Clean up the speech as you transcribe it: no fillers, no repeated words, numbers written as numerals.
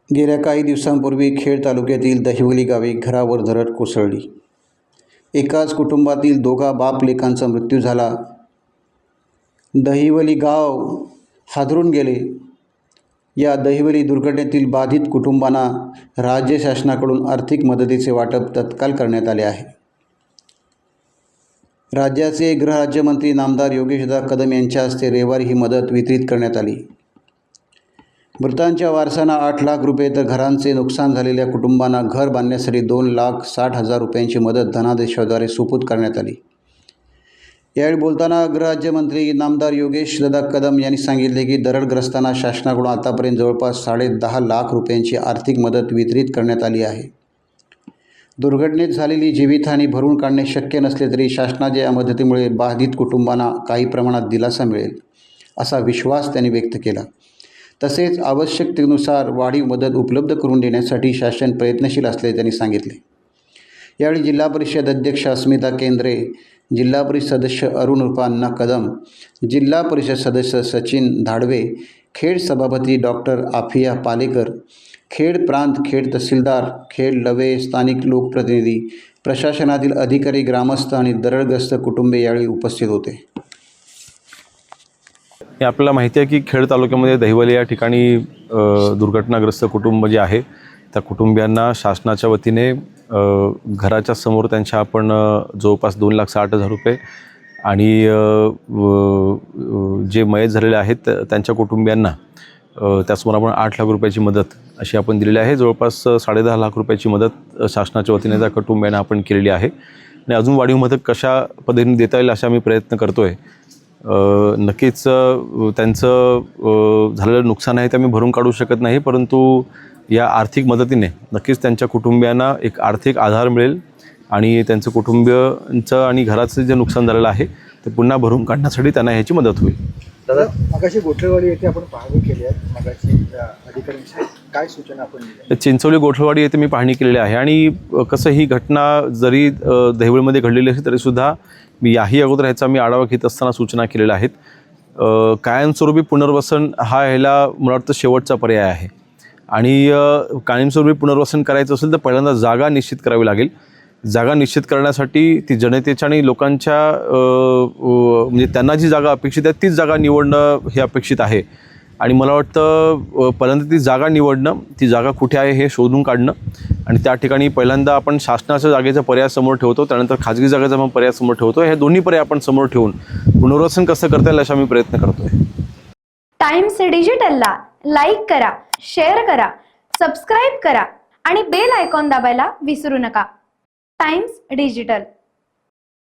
गेल्या काही दिवसांपूर्वी खेड तालुक्यातील दहिवली गावी घरावर दरड कोसळली। एकाच कुटुंबातील दोघा बाप लेकांचा मृत्यू झाला। दहिवली गाव हादरून गेले। या दहिवली दुर्घटनेतील बाधित कुटुंबांना राज्य शासनाकडून आर्थिक मदतीचे वाटप तत्काळ करण्यात आले आहे। राज्याचे गृहराज्यमंत्री नामदार योगेशदादा कदम यांच्या हस्ते रविवारी ही मदत वितरित करण्यात आली। मृतांच्या वारसांना 8 लाख रुपये तर घरांचे नुकसान झालेल्या कुटुंबांना घर बांधण्यासाठी 2,60,000 रुपयांची मदत धनादेशाद्वारे सुपूर्द करण्यात आली। यावेळी बोलताना गृहराज्यमंत्री नामदार योगेशदादा कदम यांनी सांगितले की दरडग्रस्तांना शासनाकडून आतापर्यंत जवळपास 10.5 लाख रुपयांची आर्थिक मदत वितरित करण्यात आली आहे। दुर्घटनेत झालेली जीवितहानी भरून काढणे शक्य नसले तरी शासनाच्या या मदतीमुळे बाधित कुटुंबांना काही प्रमाणात दिलासा मिळेल असा विश्वास त्यांनी व्यक्त केला। तसेच आवश्यकतेनुसार वाढीव मदत उपलब्ध करून देण्यासाठी शासन प्रयत्नशील असल्याचे त्यांनी सांगितले। यावेळी जिल्हा परिषद अध्यक्ष अस्मिता केंद्रे, जिल्हा परिषद सदस्य अरुण उर्फ अण्णा कदम, जिल्हा परिषद सदस्य सचिन धाडवे, खेड सभापती डॉक्टर आफिया पालेकर, खेड प्रांत, खेड तहसीलदार, खेड लवे, स्थानिक लोकप्रतिनिधी, प्रशासनातील अधिकारी, ग्रामस्थ आणि दरडग्रस्त कुटुंबे यावेळी उपस्थित होते। आपल्याला माहिती आहे की खेड तालुक्यामध्ये दहिवली या ठिकाणी दुर्घटनाग्रस्त कुटुंब जे आहे त्या कुटुंबियांना शासनाच्या वतीने घराच्या समोर त्यांच्या आपण जवळपास 2,60,000 रुपये आणि जे मयत झालेले आहेत त्यांच्या कुटुंबियांना त्यासमोर आपण 8 लाख रुपयाची मदत अशी आपण दिलेली आहे। जवळपास 10.5 लाख रुपयाची मदत शासनाच्या वतीने त्या कुटुंबियांना आपण केलेली आहे आणि अजून वाढीव मदत कशा पद्धतीने देता येईल अशा आम्ही प्रयत्न करतो आहे। नक्कीच त्यांचं झालेलं नुकसान आहे ते आम्ही भरून काढू शकत नाही, परंतु या आर्थिक मदतीने नक्कीच त्यांच्या कुटुंबियांना एक आर्थिक आधार मिळेल आणि त्यांचं कुटुंबियांचं आणि घराचं जे नुकसान झालेलं आहे ते पुन्हा भरून काढण्यासाठी त्यांना ह्याची मदत होईल। दादा, मगाशी गोठेवाडी येथे आपण पाहणी केली आहे, मगाशी अधिकाऱ्यांची काय सूचना आपण दिल्या? चिंचोली गोठेवाडी येथे मी पाहणी केलेली आहे आणि कसं ही घटना जरी दहिवलीमध्ये घडलेली असली तरीसुद्धा मी याही अगोदर ह्याचा मी आढावा घेत असताना सूचना केलेल्या आहेत। कायमस्वरूपी पुनर्वसन हा ह्याला मला वाटतं शेवटचा पर्याय आहे आणि कायमस्वरूपी पुनर्वसन करायचं असेल तर पहिल्यांदा जागा निश्चित करावी लागेल। जागा निश्चित करण्यासाठी ती जनतेच्या आणि लोकांच्या म्हणजे त्यांना जी जागा अपेक्षित आहे तीच जागा निवडणं हे अपेक्षित आहे आणि मला वाटतं पहिल्यांदा ती जागा निवडणं, ती जागा कुठे आहे हे शोधून काढणं आणि त्या ठिकाणी पहिल्यांदा आपण शासनाच्या जागेचा पर्याय समोर ठेवतो, त्यानंतर खाजगी जागेचा पण पर्याय समोर ठेवतो। हे दोन्ही पर्याय आपण समोर ठेवून पुनर्वसन कसं करता येईल असा मी प्रयत्न करतोय। टाइम्स डिजिटलला लाईक करा, शेअर करा, सबस्क्राईब करा आणि बेल आयकॉन दाबायला विसरू नका। Times digital.